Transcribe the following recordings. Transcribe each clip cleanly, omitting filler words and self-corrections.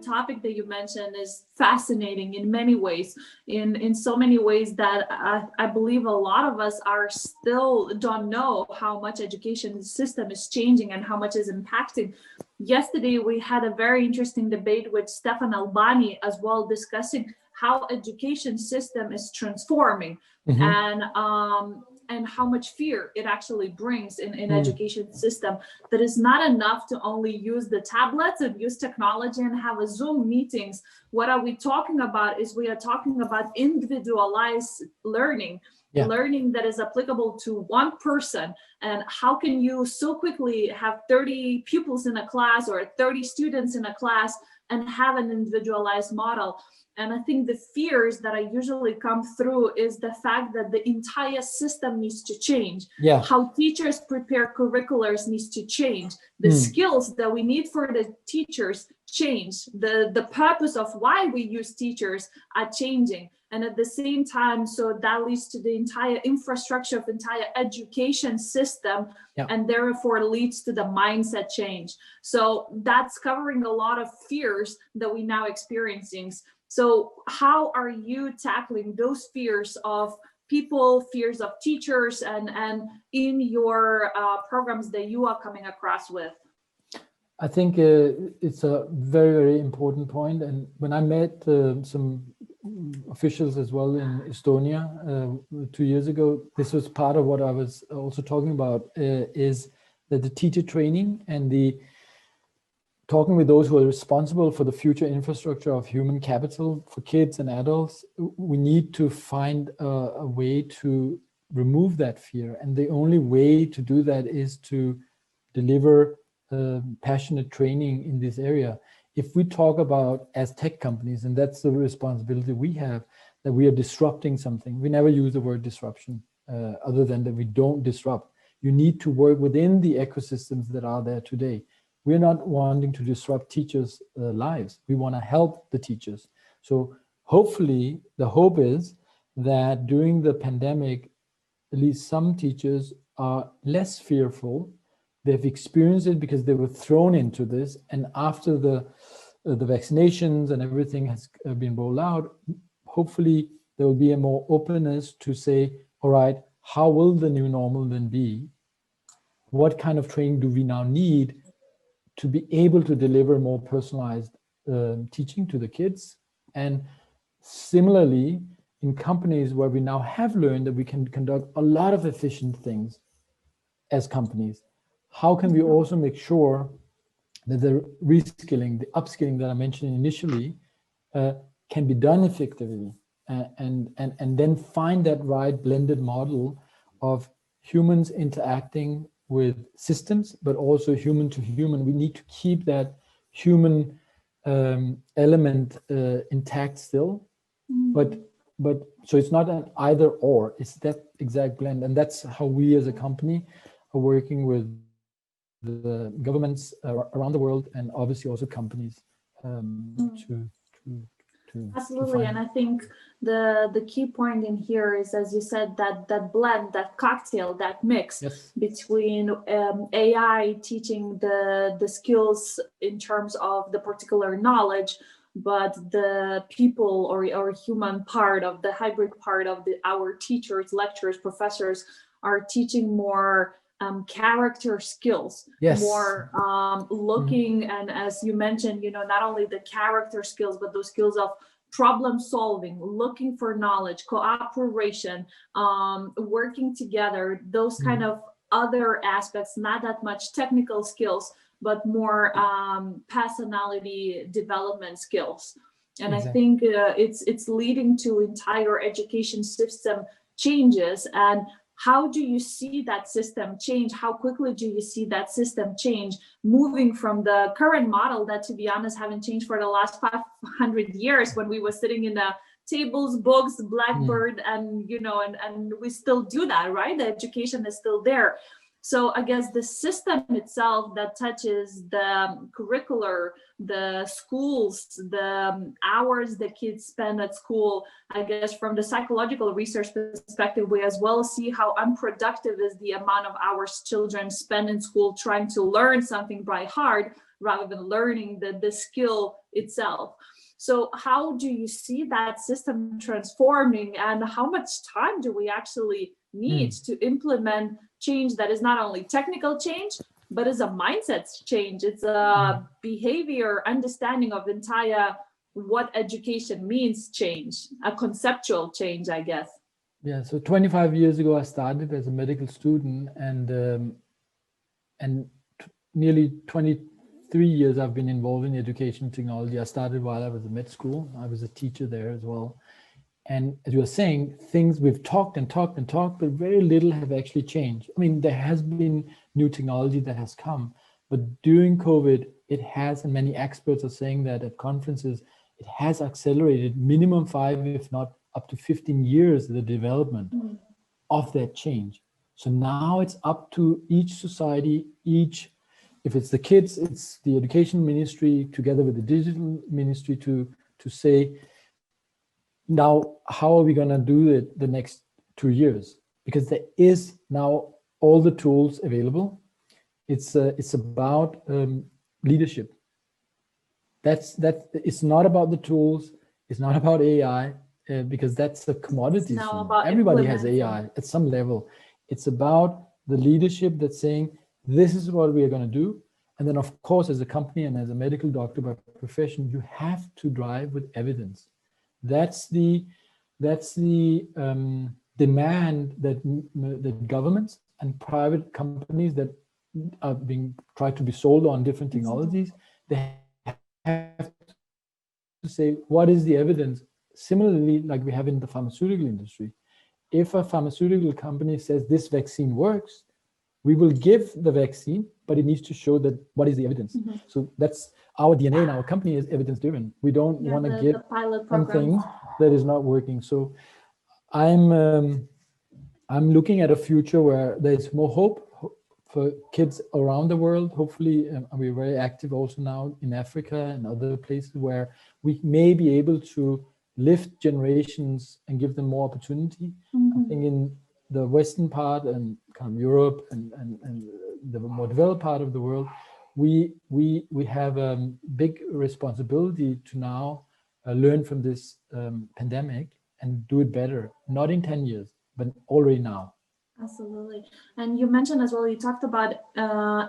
topic that you mentioned is fascinating in many ways, in so many ways that I believe a lot of us are still don't know how much education system is changing and how much is impacting. Yesterday, we had a very interesting debate with Stefan Albani as well, discussing how education system is transforming and how much fear it actually brings in education system. That is not enough to only use the tablets and use technology and have a Zoom meetings. What are we talking about is we are talking about individualized learning, learning that is applicable to one person. And how can you so quickly have 30 pupils in a class or 30 students in a class and have an individualized model? And I think the fears that I usually come through is the fact that the entire system needs to change. How teachers prepare curriculums needs to change. The skills that we need for the teachers change. The purpose of why we use teachers are changing. And at the same time, so that leads to the entire infrastructure of entire education system, and therefore leads to the mindset change. So that's covering a lot of fears that we now experiencing. So how are you tackling those fears of people, fears of teachers, and in your programs that you are coming across with? I think it's a very, very important point. And when I met some officials as well in Estonia 2 years ago, this was part of what I was also talking about, is that the teacher training and the talking with those who are responsible for the future infrastructure of human capital for kids and adults, we need to find a way to remove that fear. And the only way to do that is to deliver passionate training in this area. If we talk about as tech companies, and that's the responsibility we have, that we are disrupting something. We never use the word disruption other than that we don't disrupt. You need to work within the ecosystems that are there today. We're not wanting to disrupt teachers' lives. We want to help the teachers. So hopefully the hope is that during the pandemic, at least some teachers are less fearful. They've experienced it because they were thrown into this. And after the vaccinations and everything has been rolled out, hopefully there will be a more openness to say, all right, how will the new normal then be? What kind of training do we now need to be able to deliver more personalized teaching to the kids? And similarly, in companies where we now have learned that we can conduct a lot of efficient things as companies, how can we also make sure that the reskilling, the upskilling that I mentioned initially can be done effectively, and then find that right blended model of humans interacting with systems, but also human to human. We need to keep that human element intact still, but so it's not an either or, it's that exact blend. And that's how we as a company are working with the governments around the world, and obviously also companies to absolutely. And I think the key point in here is, as you said, that blend, that cocktail, that mix between AI teaching the skills in terms of the particular knowledge, but the people or human part of the hybrid part of our teachers, lecturers, professors are teaching more character skills, more looking, and as you mentioned, not only the character skills, but those skills of problem solving, looking for knowledge, cooperation, working together, those kind of other aspects, not that much technical skills, but more personality development skills. And I think it's leading to entire education system changes. And how do you see that system change? How quickly do you see that system change, moving from the current model that, to be honest, haven't changed for the last 500 years, when we were sitting in the tables, books, Blackboard, and and we still do that, right? The education is still there. So I guess the system itself that touches the curricular, the schools, the hours the kids spend at school, I guess from the psychological research perspective, we as well see how unproductive is the amount of hours children spend in school trying to learn something by heart rather than learning the skill itself. So how do you see that system transforming, and how much time do we actually need to implement change that is not only technical change, but is a mindset change? It's a behavior understanding of entire what education means change, a conceptual change, I guess. Yeah, so 25 years ago, I started as a medical student, and nearly 23 years I've been involved in education technology. I started while I was at med school. I was a teacher there as well. And as you were saying, things we've talked and talked and talked, but very little have actually changed. I mean, there has been new technology that has come, but during COVID, it has, and many experts are saying that at conferences, it has accelerated minimum 5, if not up to 15 years, the development of that change. So now it's up to each society, if it's the kids, it's the education ministry together with the digital ministry to say, now, how are we going to do it the next 2 years? Because there is now all the tools available. It's about leadership. It's not about the tools. It's not about AI because that's a commodity. Everybody has AI at some level. It's about the leadership that's saying, this is what we are going to do. And then, of course, as a company and as a medical doctor by profession, you have to drive with evidence. That's the demand that governments and private companies that are being tried to be sold on different technologies, they have to say, what is the evidence? Similarly, like we have in the pharmaceutical industry, if a pharmaceutical company says this vaccine works, we will give the vaccine, but it needs to show that what is the evidence. So that's our DNA in our company is evidence driven. We don't want to give something that is not working. So I'm looking at a future where there's more hope for kids around the world. Hopefully, we're very active also now in Africa and other places where we may be able to lift generations and give them more opportunity. I think in the Western part and kind of Europe and the more developed part of the world, we have a big responsibility to now learn from this pandemic and do it better, not in 10 years, but already now. Absolutely. And you mentioned as well, you talked about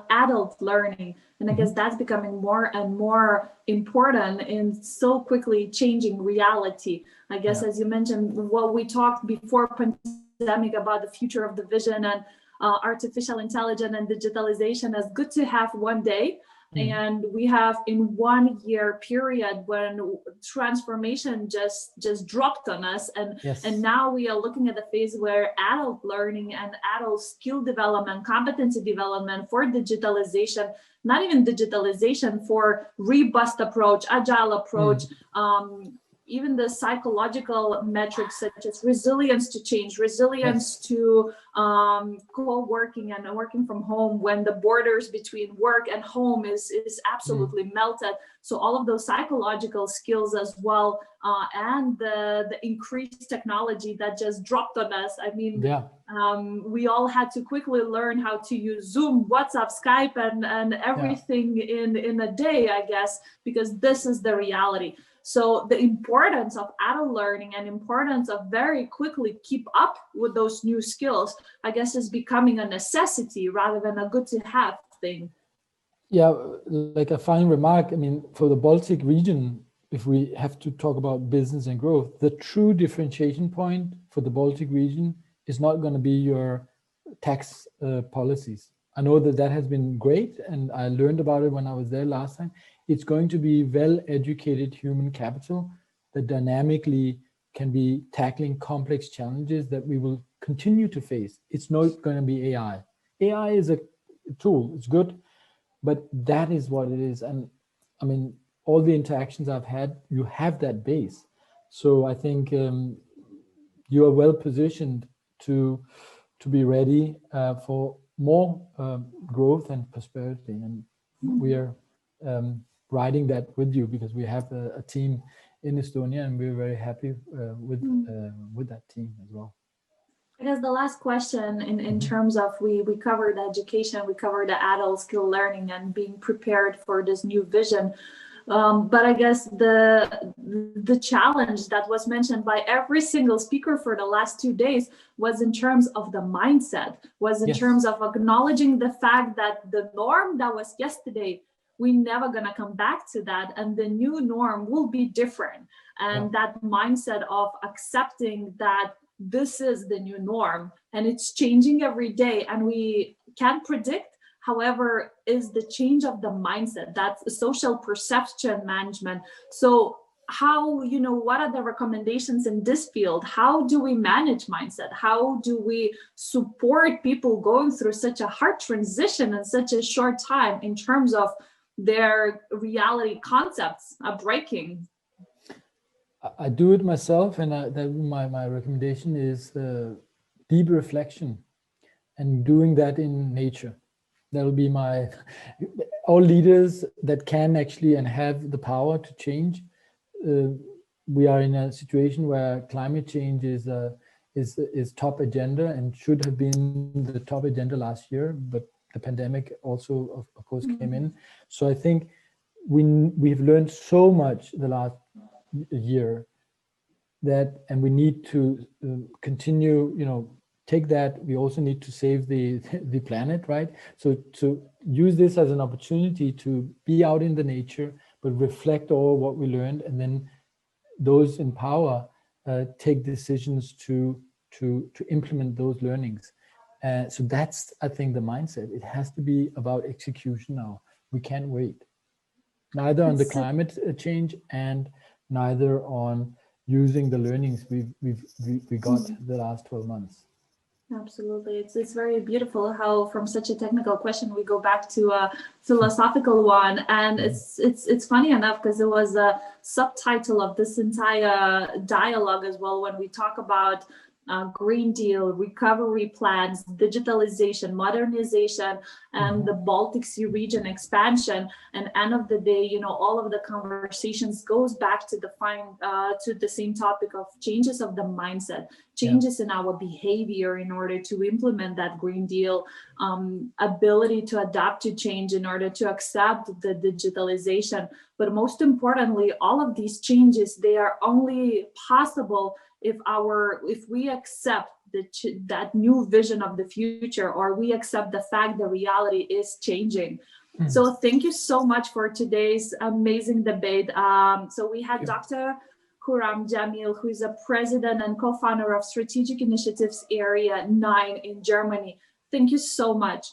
adult learning, and I guess that's becoming more and more important in so quickly changing reality. I guess, as you mentioned, what we talked before pandemic about the future of the vision and artificial intelligence and digitalization is good to have one day. And we have in 1 year period when transformation just dropped on us, and now we are looking at the phase where adult learning and adult skill development, competency development for digitalization, not even digitalization, for robust approach, agile approach, even the psychological metrics such as resilience to change, resilience to co-working and working from home when the borders between work and home is absolutely melted. So all of those psychological skills as well, and the increased technology that just dropped on us. I mean, we all had to quickly learn how to use Zoom, WhatsApp, Skype, and everything in a day, I guess, because this is the reality. So the importance of adult learning and importance of very quickly keep up with those new skills, I guess, is becoming a necessity rather than a good to have thing. Yeah, like a final remark, I mean, for the Baltic region, if we have to talk about business and growth, the true differentiation point for the Baltic region is not going to be your tax policies. I know that has been great, and I learned about it when I was there last time. It's going to be well-educated human capital that dynamically can be tackling complex challenges that we will continue to face. It's not going to be AI. AI is a tool, it's good, but that is what it is. And I mean, all the interactions I've had, you have that base. So I think you are well positioned to be ready for more growth and prosperity. And we are riding that with you because we have a team in Estonia, and we're very happy with that team as well. guess the last question in terms of we covered education, we covered the adult skill learning and being prepared for this new vision. But I guess the challenge that was mentioned by every single speaker for the last 2 days was in terms of the mindset, was in terms of acknowledging the fact that the norm that was yesterday, we're never going to come back to that. And the new norm will be different. And that mindset of accepting that this is the new norm and it's changing every day and we can't predict. However, is the change of the mindset, that's social perception management. So how, what are the recommendations in this field? How do we manage mindset? How do we support people going through such a hard transition in such a short time in terms of their reality concepts are breaking? I do it myself, and my recommendation is deep reflection and doing that in nature. That'll be all leaders that can actually and have the power to change. We are in a situation where climate change is top agenda and should have been the top agenda last year, but the pandemic also, of course, came in. So I think we've learned so much the last year and we need to continue, take that. We also need to save the planet, right? So to use this as an opportunity to be out in the nature, but reflect all what we learned, and then those in power take decisions to implement those learnings. So that's, I think, the mindset. It has to be about execution now. We can't wait, neither on the climate change and neither on using the learnings we got the last 12 months. Absolutely. It's very beautiful how from such a technical question we go back to a philosophical one. And it's funny enough because it was a subtitle of this entire dialogue as well when we talk about Green Deal, recovery plans, digitalization, modernization, and the Baltic Sea region expansion. And end of the day, all of the conversations goes back to the same topic of changes of the mindset, changes in our behavior in order to implement that Green Deal, ability to adapt to change in order to accept the digitalization. But most importantly, all of these changes, they are only possible if we accept that new vision of the future, or we accept the fact that reality is changing. So thank you so much for today's amazing debate. So we had Dr. Khurram Jamil, who is a president and co-founder of Strategic Initiatives Area 9 in Germany. Thank you so much.